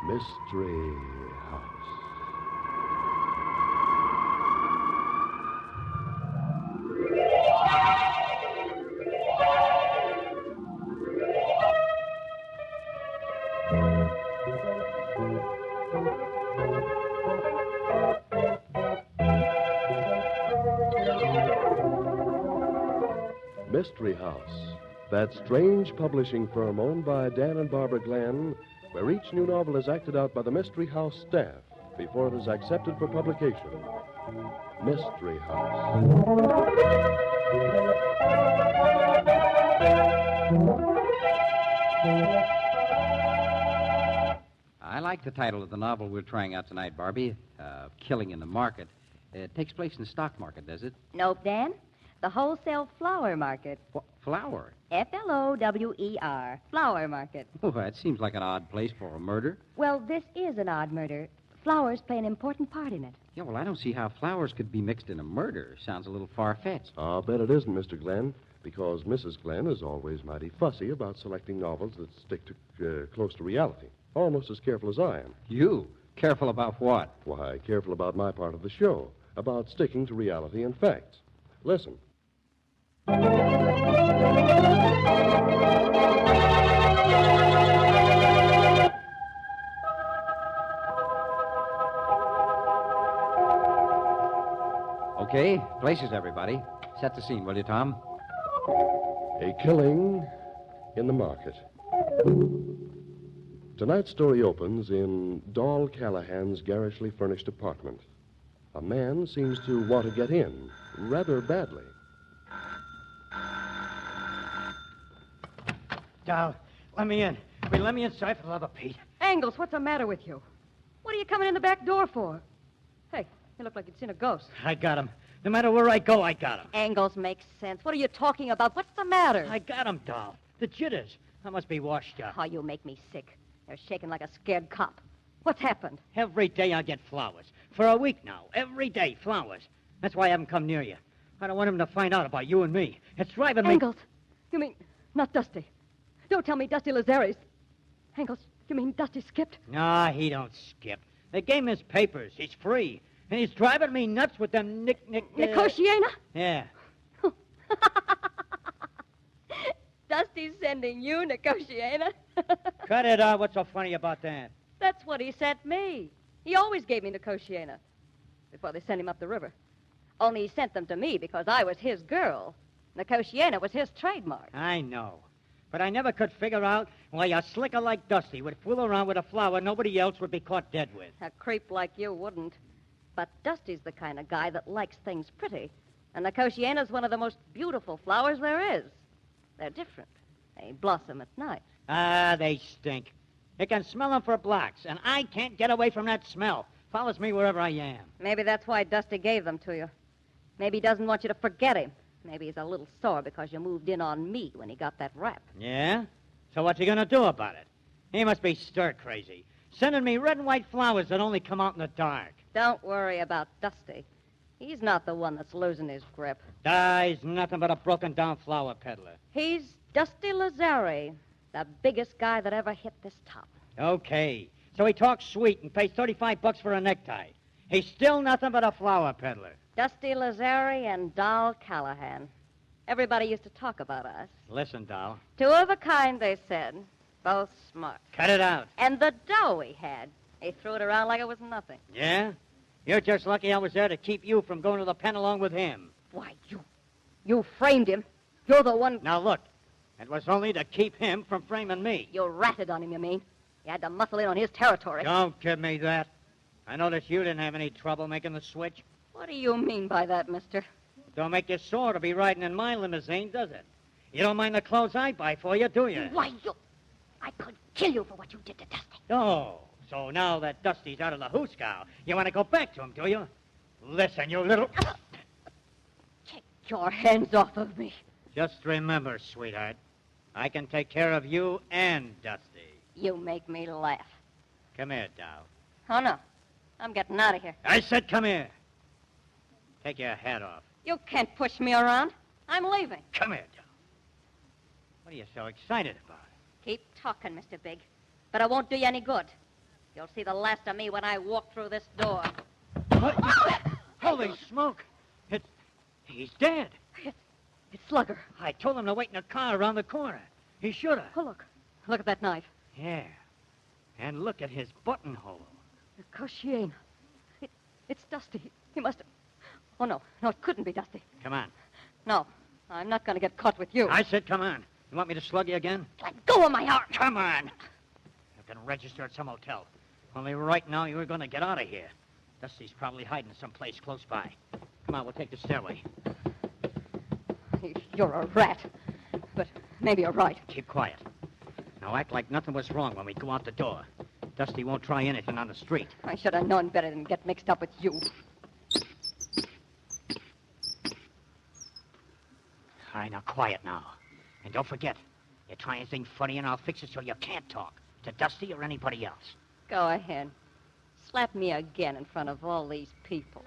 Mystery House. Mystery House, that strange publishing firm owned by Dan and Barbara Glenn, where each new novel is acted out by the Mystery House staff before it is accepted for publication. Mystery House. I like the title of the novel we're trying out tonight, Barbie. Killing in the Market. It takes place in the stock market, does it? Nope, Dan. The wholesale flower market. Flower? Flower. Flower market. Oh, that seems like an odd place for a murder. Well, this is an odd murder. Flowers play an important part in it. Yeah, well, I don't see how flowers could be mixed in a murder. Sounds a little far-fetched. I'll bet it isn't, Mr. Glenn, because Mrs. Glenn is always mighty fussy about selecting novels that stick to close to reality. Almost as careful as I am. You? Careful about what? Why, careful about my part of the show, about sticking to reality and facts. Listen. Okay, places, everybody. Set the scene, will you, Tom? A killing in the market. Tonight's story opens in Doll Callahan's garishly furnished apartment. A man seems to want to get in, rather badly. Doll, let me in. Let me inside, for the love of Pete. Angles, what's the matter with you? What are you coming in the back door for? Hey, you look like you'd seen a ghost. I got him. No matter where I go, I got him. Angles makes sense. What are you talking about? What's the matter? I got him, Doll. The jitters. I must be washed up. Oh, you make me sick. You're shaking like a scared cop. What's happened? Every day I get flowers. For a week now. Every day, flowers. That's why I haven't come near you. I don't want him to find out about you and me. It's driving me... Angles. You mean not Dusty? Don't tell me Dusty Lazari's. Angles, you mean Dusty skipped? Nah, he don't skip. They gave him his papers. He's free. And he's driving me nuts with them Negotiator? Yeah. Dusty's sending you, Negotiator? Cut it out. What's so funny about that? That's what he sent me. He always gave me Negotiator before they sent him up the river. Only he sent them to me because I was his girl. Negotiator was his trademark. I know. But I never could figure out why a slicker like Dusty would fool around with a flower nobody else would be caught dead with. A creep like you wouldn't. But Dusty's the kind of guy that likes things pretty. And Negotiator's one of the most beautiful flowers there is. They're different. They blossom at night. Ah, they stink. You can smell them for blocks, and I can't get away from that smell. Follows me wherever I am. Maybe that's why Dusty gave them to you. Maybe he doesn't want you to forget him. Maybe he's a little sore because you moved in on me when he got that rap. Yeah? So what's he gonna do about it? He must be stir-crazy. Sending me red and white flowers that only come out in the dark. Don't worry about Dusty. He's not the one that's losing his grip. He's nothing but a broken-down flower peddler. He's Dusty Lazari, the biggest guy that ever hit this top. Okay. So he talks sweet and pays $35 for a necktie. He's still nothing but a flower peddler. Dusty Lazari and Doll Callahan. Everybody used to talk about us. Listen, Doll. Two of a kind, they said. Both smart. Cut it out. And the dough he had. He threw it around like it was nothing. Yeah? You're just lucky I was there to keep you from going to the pen along with him. Why, you framed him. You're the one... Now, look. It was only to keep him from framing me. You ratted on him, you mean? You had to muscle in on his territory. Don't give me that. I noticed you didn't have any trouble making the switch. What do you mean by that, mister? It don't make you sore to be riding in my limousine, does it? You don't mind the clothes I buy for you, do you? Why, I could kill you for what you did to Dusty. Oh, so now that Dusty's out of the hoosegow, you want to go back to him, do you? Listen, you little... Take your hands off of me. Just remember, sweetheart, I can take care of you and Dusty. You make me laugh. Come here, Dow. Oh, no. I'm getting out of here. I said come here. Take your hat off. You can't push me around. I'm leaving. Come here, Dow. What are you so excited about? Keep talking, Mr. Big. But it won't do you any good. You'll see the last of me when I walk through this door. What? Holy smoke! He's dead. It's Slugger. I told him to wait in a car around the corner. He should have. Oh, look. Look at that knife. Yeah. And look at his buttonhole. Koshiena. It's Dusty. He must have... Oh, no. No, it couldn't be Dusty. Come on. No. I'm not going to get caught with you. I said come on. You want me to slug you again? Let go of my arm. Come on. I've been registered at some hotel. Only right now you're going to get out of here. Dusty's probably hiding someplace close by. Come on, we'll take the stairway. You're a rat. But maybe you're right. Keep quiet. Now act like nothing was wrong when we go out the door. Dusty won't try anything on the street. I should have known better than get mixed up with you. All right, now quiet now. And don't forget, you try anything funny and I'll fix it so you can't talk to Dusty or anybody else. Go ahead. Slap me again in front of all these people.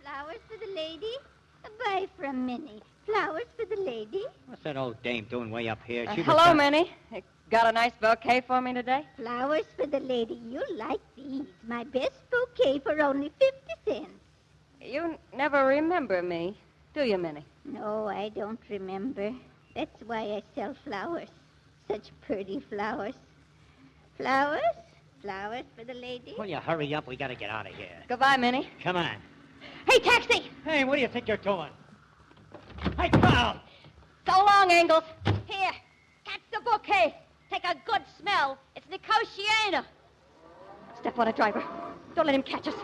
Flowers for the lady? Buy from Minnie. Flowers for the lady? What's that old dame doing way up here? She was Hello, trying- Minnie. You got a nice bouquet for me today? Flowers for the lady. You'll like these. My best bouquet for only 50 cents. You never remember me, do you, Minnie? No, I don't remember. That's why I sell flowers. Such pretty flowers. Flowers? Flowers for the lady? Will you hurry up? We gotta get out of here. Goodbye, Minnie. Come on. Hey, taxi! Hey, what do you think you're doing? Hey, Carl! So long, Engels. Here, catch the bouquet. Take a good smell. It's Nicotiana. Step on it, driver. Don't let him catch us.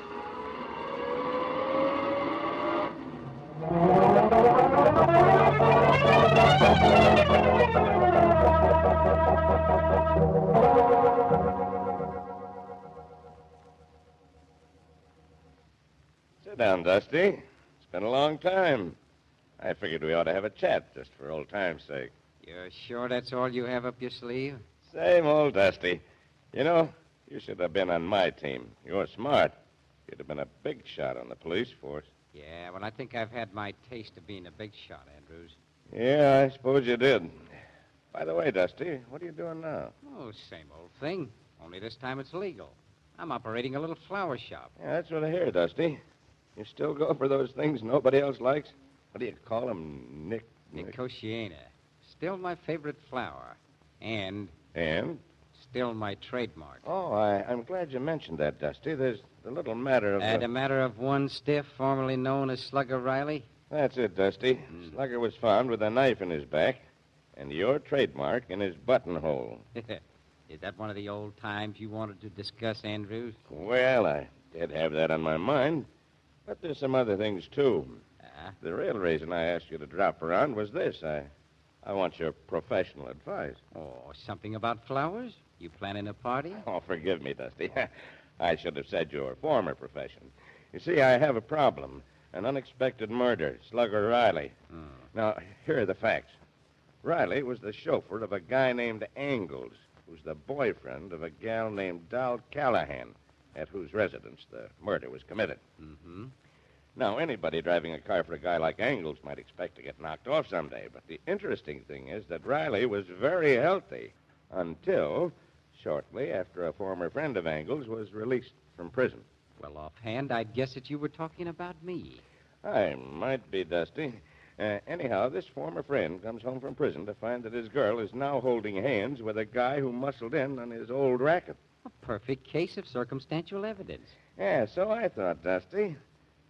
Sit down, Dusty. It's been a long time. I figured we ought to have a chat just for old time's sake. You're sure that's all you have up your sleeve? Same old Dusty. You know, you should have been on my team. You're smart. You'd have been a big shot on the police force. Yeah, well, I think I've had my taste of being a big shot, Andrews. Yeah, I suppose you did. By the way, Dusty, what are you doing now? Oh, same old thing. Only this time it's legal. I'm operating a little flower shop. Yeah, that's what I hear, Dusty. You still go for those things nobody else likes? What do you call them? Nicotiana. Still my favorite flower. And And? still my trademark. Oh, I'm glad you mentioned that, Dusty. There's the little matter of... And a matter of one stiff, formerly known as Slugger Riley? That's it, Dusty. Slugger was found with a knife in his back and your trademark in his buttonhole. Is that one of the old times you wanted to discuss, Andrews? Well, I did have that on my mind, but there's some other things, too. The real reason I asked you to drop around was this. I want your professional advice. Oh, something about flowers? You planning a party? Oh, forgive me, Dusty. I should have said your former profession. You see, I have a problem. An unexpected murder. Slugger Riley. Oh. Now, here are the facts. Riley was the chauffeur of a guy named Angles, who's the boyfriend of a gal named Doll Callahan, at whose residence the murder was committed. Mm-hmm. Now, anybody driving a car for a guy like Angles might expect to get knocked off someday, but the interesting thing is that Riley was very healthy until shortly after a former friend of Angles was released from prison. Well, offhand, I'd guess that you were talking about me. I might be, Dusty. Anyhow, this former friend comes home from prison to find that his girl is now holding hands with a guy who muscled in on his old racket. A perfect case of circumstantial evidence. Yeah, so I thought, Dusty.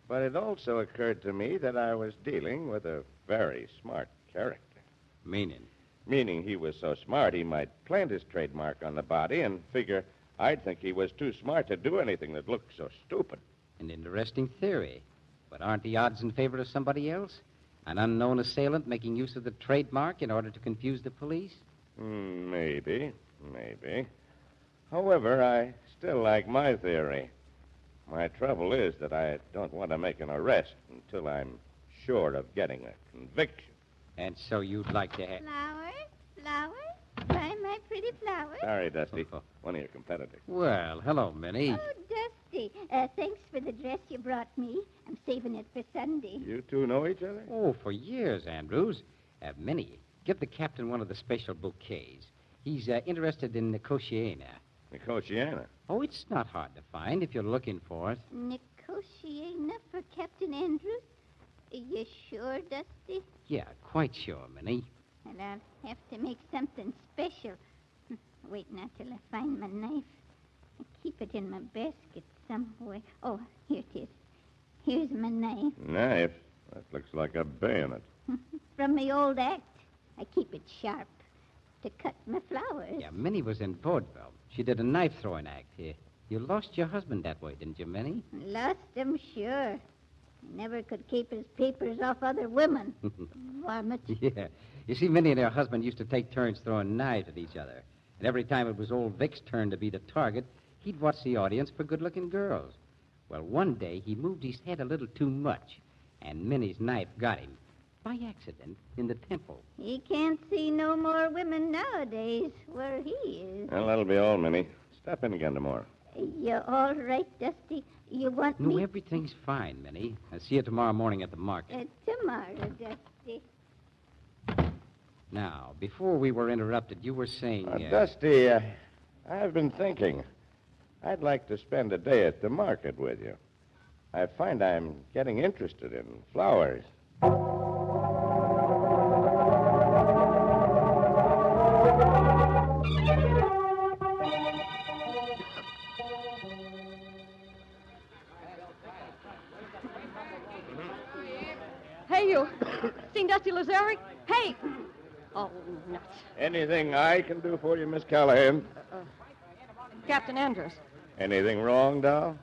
But it also occurred to me that I was dealing with a very smart character. Meaning? Meaning he was so smart he might plant his trademark on the body and figure I'd think he was too smart to do anything that looked so stupid. An interesting theory. But aren't the odds in favor of somebody else? An unknown assailant making use of the trademark in order to confuse the police? Maybe. However, I still like my theory. My trouble is that I don't want to make an arrest until I'm sure of getting a conviction. And so you'd like to have... Flowers? Buy my pretty flowers? Sorry, Dusty. One of your competitors. Well, hello, Minnie. Oh, Dusty. Thanks for the dress you brought me. I'm saving it for Sunday. You two know each other? Oh, for years, Andrews. Minnie, give the captain one of the special bouquets. He's interested in Nicotiana. Nicotiana. Oh, it's not hard to find if you're looking for it. Nicotiana for Captain Andrews? You sure, Dusty? Yeah, quite sure, Minnie. And I'll have to make something special. Wait now till I find my knife. I keep it in my basket somewhere. Oh, here it is. Here's my knife. Knife? That looks like a bayonet. From my old act. I keep it sharp to cut my flowers. Yeah, Minnie was in vaudeville. She did a knife-throwing act here. You lost your husband that way, didn't you, Minnie? Lost him, sure. He never could keep his papers off other women. Varmint. Yeah. You see, Minnie and her husband used to take turns throwing knives at each other. And every time it was old Vic's turn to be the target, he'd watch the audience for good-looking girls. Well, one day he moved his head a little too much, and Minnie's knife got him, by accident, in the temple. He can't see no more women nowadays where he is. Well, that'll be all, Minnie. Stop in again tomorrow. You all right, Dusty? You want No, me... everything's fine, Minnie. I'll see you tomorrow morning at the market. Tomorrow, Dusty. Now, before we were interrupted, you were saying... Dusty, I've been thinking. I'd like to spend a day at the market with you. I find I'm getting interested in flowers. Hey, you. Seen Dusty Lazari? Hey! Oh, nuts. Anything I can do for you, Miss Callahan? Captain Andrews, Anything wrong, Doll?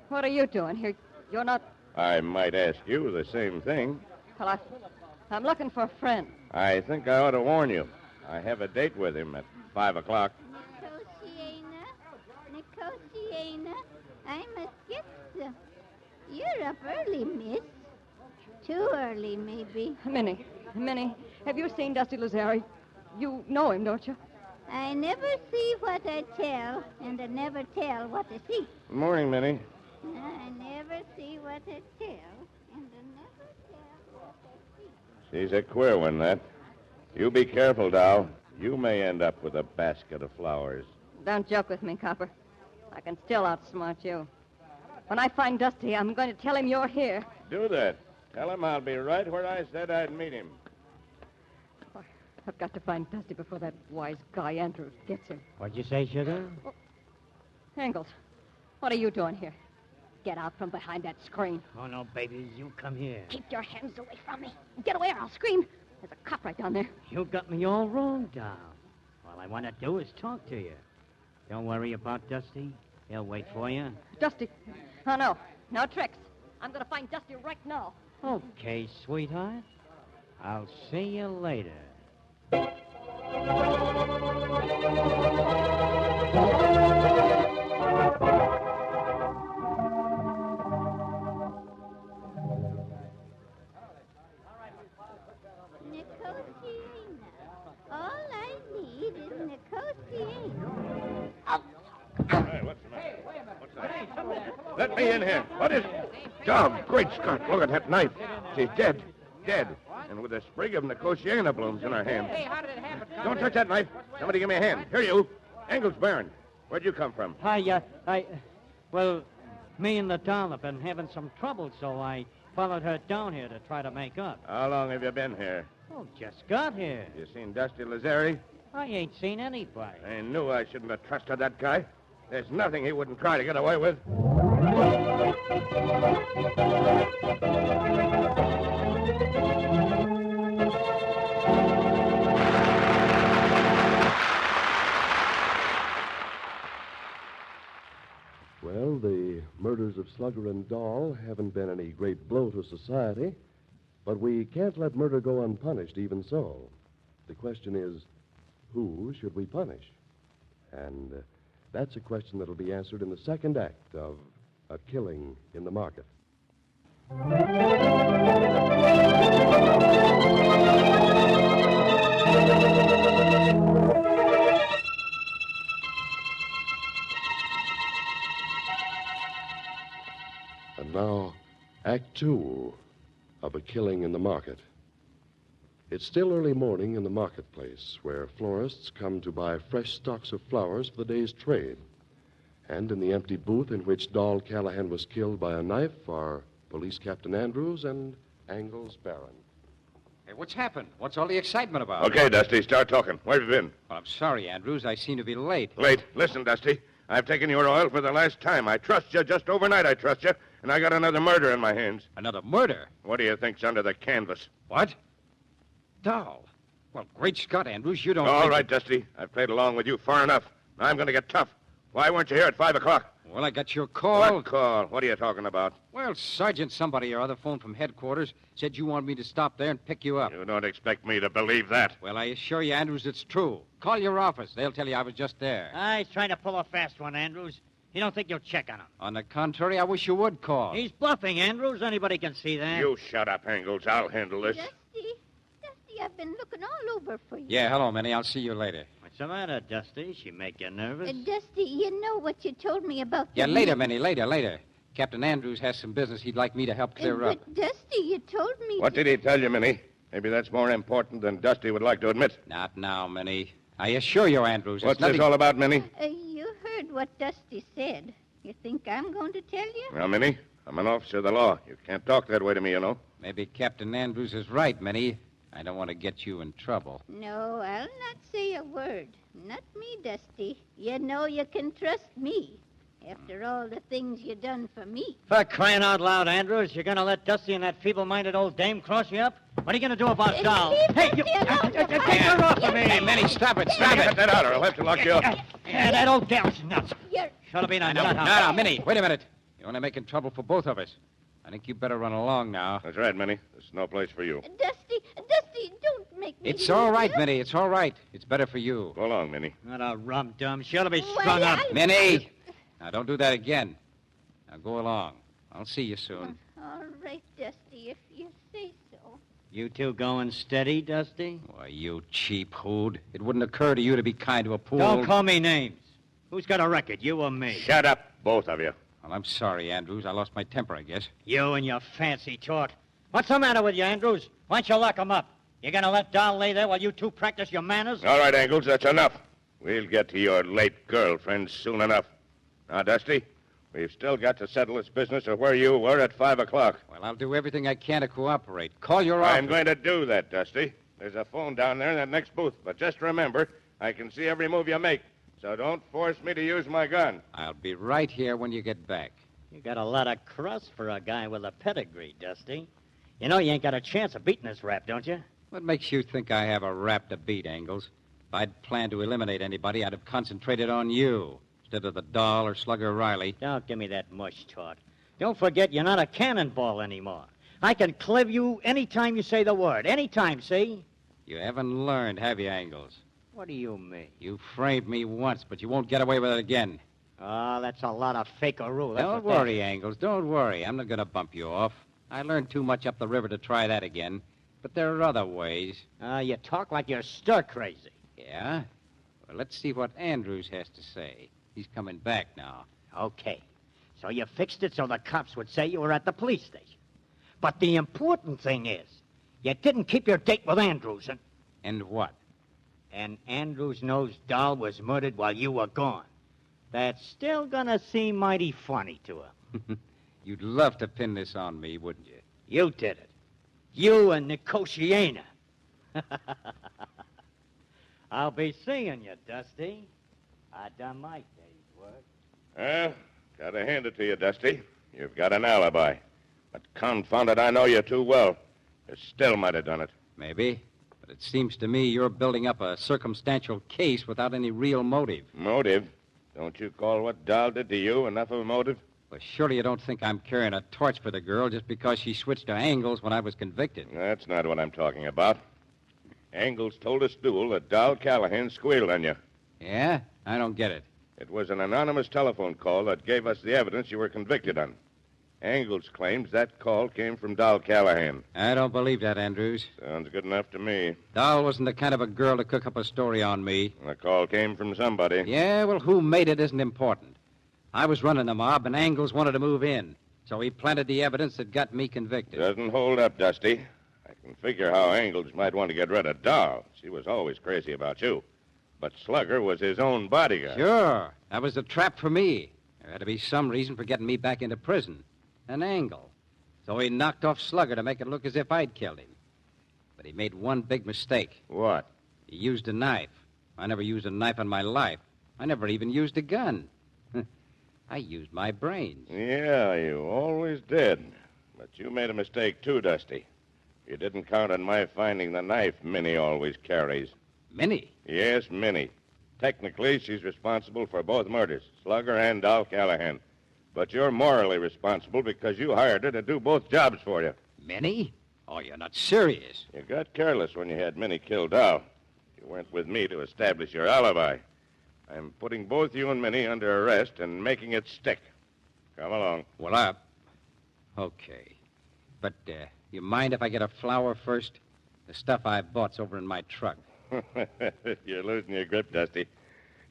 what are you doing here? You're not... I might ask you the same thing. Well, I'm looking for a friend. I think I ought to warn you. I have a date with him at 5 o'clock. Nicotiana, I must get some. You're up early, miss. Too early, maybe. Minnie, have you seen Dusty Lazari? You know him, don't you? I never see what I tell, and I never tell what I see. Good morning, Minnie. I never see what I tell, and I never tell what I see. She's a queer one, that. You be careful, Doll. You may end up with a basket of flowers. Don't joke with me, Copper. I can still outsmart you. When I find Dusty, I'm going to tell him you're here. Do that. Tell him I'll be right where I said I'd meet him. I've got to find Dusty before that wise guy Andrews gets him. What'd you say, Sugar? Angles, what are you doing here? Get out from behind that screen. Oh, no, baby. You come here. Keep your hands away from me. Get away or I'll scream. There's a cop right down there. You got me all wrong, Doll. All I want to do is talk to you. Don't worry about Dusty. He'll wait for you. Dusty. Oh, no. No tricks. I'm going to find Dusty right now. Okay, sweetheart. I'll see you later. Nicotiana. All I need is Nicotiana. Hey, what's the matter? What's that? Let me in here. What is... Dog, great Scott, look at that knife. She's dead. Dead. And with a sprig of Nicotiana blooms in her hand. Hey, how did it happen? Don't touch that knife. Somebody give me a hand. Here, you. Angles Baron. Where'd you come from? Well, me and the doll have been having some trouble, so I followed her down here to try to make up. How long have you been here? Oh, just got here. You seen Dusty Lazari? I ain't seen anybody. I knew I shouldn't have trusted that guy. There's nothing he wouldn't try to get away with. Well, the murders of Slugger and Dahl haven't been any great blow to society, but we can't let murder go unpunished even so. The question is, who should we punish? And that's a question that'll be answered in the second act of A Killing in the Market. And now, Act Two of A Killing in the Market. It's still early morning in the marketplace, where florists come to buy fresh stocks of flowers for the day's trade. And in the empty booth in which Doll Callahan was killed by a knife are Police Captain Andrews and Angles Barron. Hey, what's happened? What's all the excitement about? Okay, Dusty, start talking. Where have you been? Well, I'm sorry, Andrews. I seem to be late. Late. Listen, Dusty. I've taken your oil for the last time. I trust you just overnight, I trust you. And I got another murder in my hands. Another murder? What do you think's under the canvas? What? Doll. Well, great Scott, Andrews, you don't All think right, Dusty. I've played along with you far enough. Now I'm going to get tough. Why weren't you here at 5 o'clock? Well, I got your call. What call? What are you talking about? Well, Sergeant somebody or other phoned from headquarters, said you wanted me to stop there and pick you up. You don't expect me to believe that. Well, I assure you, Andrews, it's true. Call your office. They'll tell you I was just there. He's trying to pull a fast one, Andrews. You don't think you'll check on him? On the contrary, I wish you would call. He's bluffing, Andrews. Anybody can see that. You shut up, Angles. I'll handle this. Dusty, I've been looking all over for you. Yeah, hello, Minnie. I'll see you later. What's the matter, Dusty? She make you nervous? Dusty, you know what you told me about Yeah, the later, Minnie, later. Captain Andrews has some business he'd like me to help clear up. But, Dusty, you told me... What did he tell you, Minnie? Maybe that's more important than Dusty would like to admit. Not now, Minnie. I assure you, Andrews, it's What's nothing... this all about, Minnie? You heard what Dusty said. You think I'm going to tell you? Well, Minnie, I'm an officer of the law. You can't talk that way to me, you know. Maybe Captain Andrews is right, Minnie. I don't want to get you in trouble. No, I'll not say a word. Not me, Dusty. You know you can trust me. After all the things you done for me. For crying out loud, Andrews, you're going to let Dusty and that feeble-minded old dame cross you up? What are you going to do about Doll? Hey, you... Take her off of me! Hey, Minnie, stop it, Cut that out, or I'll have to lock you up. Yeah, that old gal's nuts. You're... Should have been a No, nut. Minnie, wait a minute. You're only making trouble for both of us. I think you better run along now. That's right, Minnie. There's no place for you. Dusty, don't make me... It's all right, Minnie. It's all right. It's better for you. Go along, Minnie. Not a rum-dum. She ought to be Well, strung up. Minnie! Now, don't do that again. Now, go along. I'll see you soon. All right, Dusty, if you say so. You two going steady, Dusty? Why, you cheap hood. It wouldn't occur to you to be kind to a poor Don't old... call me names. Who's got a record, you or me? Shut up, both of you. Well, I'm sorry, Andrews. I lost my temper, I guess. You and your fancy talk. What's the matter with you, Andrews? Why don't you lock him up? You gonna let Doll lay there while you two practice your manners? All right, Angles, that's enough. We'll get to your late girlfriend soon enough. Now, Dusty, we've still got to settle this business of where you were at 5 o'clock. Well, I'll do everything I can to cooperate. Call your office. I'm going to do that, Dusty. There's a phone down there in that next booth. But just remember, I can see every move you make. So don't force me to use my gun. I'll be right here when you get back. You got a lot of crust for a guy with a pedigree, Dusty. You know you ain't got a chance of beating this rap, don't you? What makes you think I have a rap to beat, Angles? If I'd planned to eliminate anybody, I'd have concentrated on you instead of the doll or Slugger Riley. Don't give me that mush talk. Don't forget you're not a cannonball anymore. I can clip you any time you say the word. Any time, see? You haven't learned, have you, Angles? What do you mean? You framed me once, but you won't get away with it again. Oh, that's a lot of fake-a-roo. Don't worry, Angles. Don't worry. I'm not going to bump you off. I learned too much up the river to try that again. But there are other ways. You talk like you're stir-crazy. Yeah? Well, let's see what Andrews has to say. He's coming back now. Okay. So you fixed it so the cops would say you were at the police station. But the important thing is, you didn't keep your date with Andrews, And what? and Andrews knows Doll was murdered while you were gone. That's still gonna seem mighty funny to him. You'd love to pin this on me, wouldn't you? You did it. You and Nicotiana. I'll be seeing you, Dusty. I done my day's work. Well, gotta hand it to you, Dusty. You've got an alibi. But confound it, I know you too well. You still might have done it. Maybe. But it seems to me you're building up a circumstantial case without any real motive. Motive? Don't you call what Doll did to you enough of a motive? Well, surely you don't think I'm carrying a torch for the girl just because she switched to Angles when I was convicted. That's not what I'm talking about. Angles told a stool that Doll Callahan squealed on you. Yeah? I don't get it. It was an anonymous telephone call that gave us the evidence you were convicted on. Angles claims that call came from Doll Callahan. I don't believe that, Andrews. Sounds good enough to me. Doll wasn't the kind of a girl to cook up a story on me. The call came from somebody. Yeah, well, who made it isn't important. I was running the mob, and Angles wanted to move in. So he planted the evidence that got me convicted. Doesn't hold up, Dusty. I can figure how Angles might want to get rid of Doll. She was always crazy about you. But Slugger was his own bodyguard. Sure. That was a trap for me. There had to be some reason for getting me back into prison. An angle. So he knocked off Slugger to make it look as if I'd killed him. But he made one big mistake. What? He used a knife. I never used a knife in my life. I never even used a gun. I used my brains. Yeah, you always did. But you made a mistake, too, Dusty. You didn't count on my finding the knife Minnie always carries. Minnie? Yes, Minnie. Technically, she's responsible for both murders, Slugger and Doll Callahan. But you're morally responsible because you hired her to do both jobs for you. Minnie? Oh, you're not serious. You got careless when you had Minnie kill Doll. You weren't with me to establish your alibi. I'm putting both you and Minnie under arrest and making it stick. Come along. Well, okay. But, you mind if I get a flower first? The stuff I bought's over in my truck. You're losing your grip, Dusty.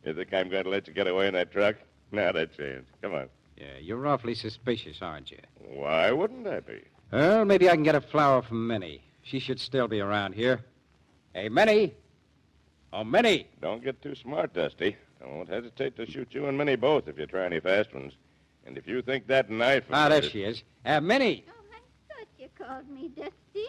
You think I'm going to let you get away in that truck? Not a chance. Come on. Yeah, you're awfully suspicious, aren't you? Why wouldn't I be? Well, maybe I can get a flower from Minnie. She should still be around here. Hey, Minnie! Oh, Minnie! Don't get too smart, Dusty. I won't hesitate to shoot you and Minnie both if you try any fast ones. And if you think that knife... Ah, there she is. Minnie! Oh, I thought you called me Dusty.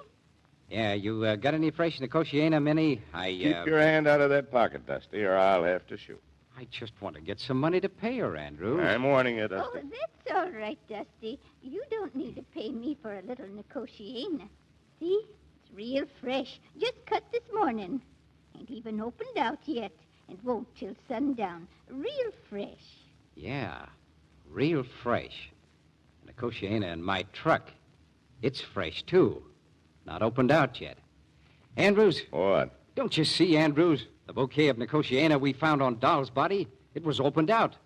Yeah, you got any fresh Nicotiana, Minnie? Keep your hand out of that pocket, Dusty, or I'll have to shoot. I just want to get some money to pay her, Andrew. I'm warning you, Oh, Dusty. that's all right, Dusty. You don't need to pay me for a little Nicotiana. See? It's real fresh. Just cut this morning. Ain't even opened out yet. And won't till sundown. Real fresh. Yeah, real fresh. Nicotiana in my truck. It's fresh, too. Not opened out yet. Andrews, What? don't you see, Andrews? The bouquet of Nicotiana we found on Doll's body, it was opened out.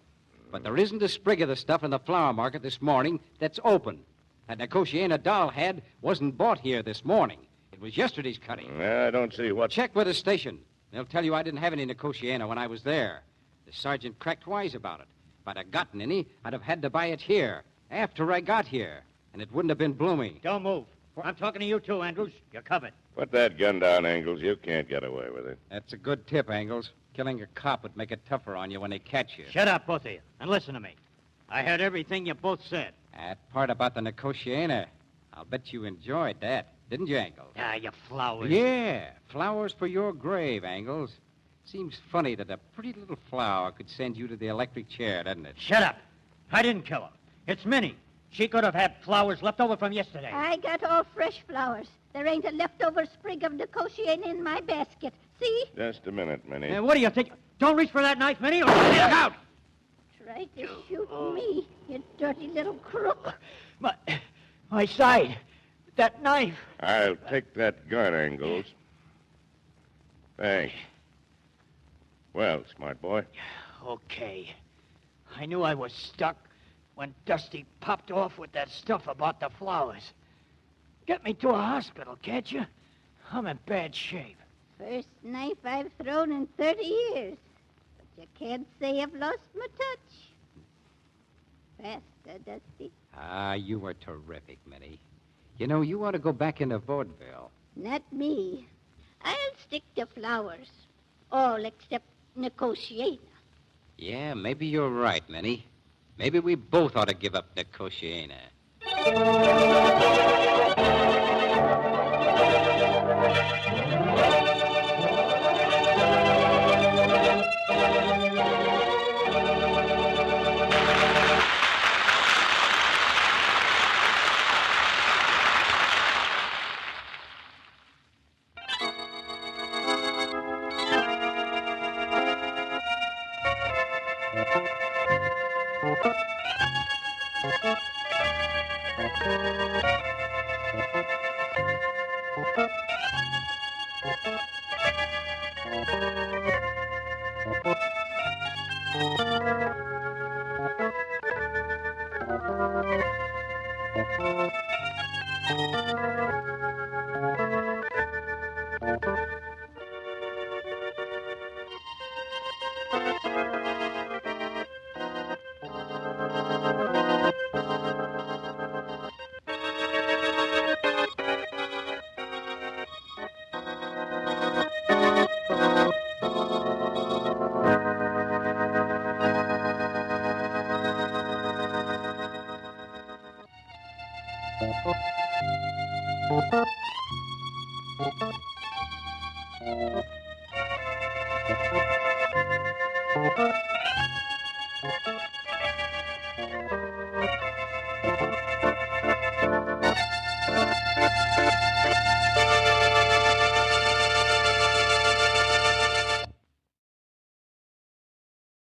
But there isn't a sprig of the stuff in the flower market this morning that's open. That Nicotiana Doll had wasn't bought here this morning. It was yesterday's cutting. I don't see what... Check with the station. They'll tell you I didn't have any Nicotiana when I was there. The sergeant cracked wise about it. If I'd have gotten any, I'd have had to buy it here, after I got here. And it wouldn't have been blooming. Don't move. I'm talking to you, too, Andrews. You're covered. Put that gun down, Angles. You can't get away with it. That's a good tip, Angles. Killing a cop would make it tougher on you when they catch you. Shut up, both of you, and listen to me. I heard everything you both said. That part about the Nicotiana, I'll bet you enjoyed that, didn't you, Angles? Ah, you flowers. Yeah, flowers for your grave, Angles. Seems funny that a pretty little flower could send you to the electric chair, doesn't it? Shut up. I didn't kill her. It's Minnie. She could have had flowers left over from yesterday. I got all fresh flowers. There ain't a leftover sprig of Nicotiana in my basket. See? Just a minute, Minnie. And what do you think? Don't reach for that knife, Minnie, or look out! Try to shoot me, you dirty little crook. My side. That knife. I'll take that gun, Angles. Thanks. Well, smart boy. Okay. I knew I was stuck when Dusty popped off with that stuff about the flowers. Get me to a hospital, can't you? I'm in bad shape. First knife I've thrown in 30 years. But you can't say I've lost my touch. Faster, Dusty. Ah, you were terrific, Minnie. You know, you ought to go back into vaudeville. Not me. I'll stick to flowers. All except Nicotiana. Yeah, maybe you're right, Minnie. Maybe we both ought to give up Nicotiana.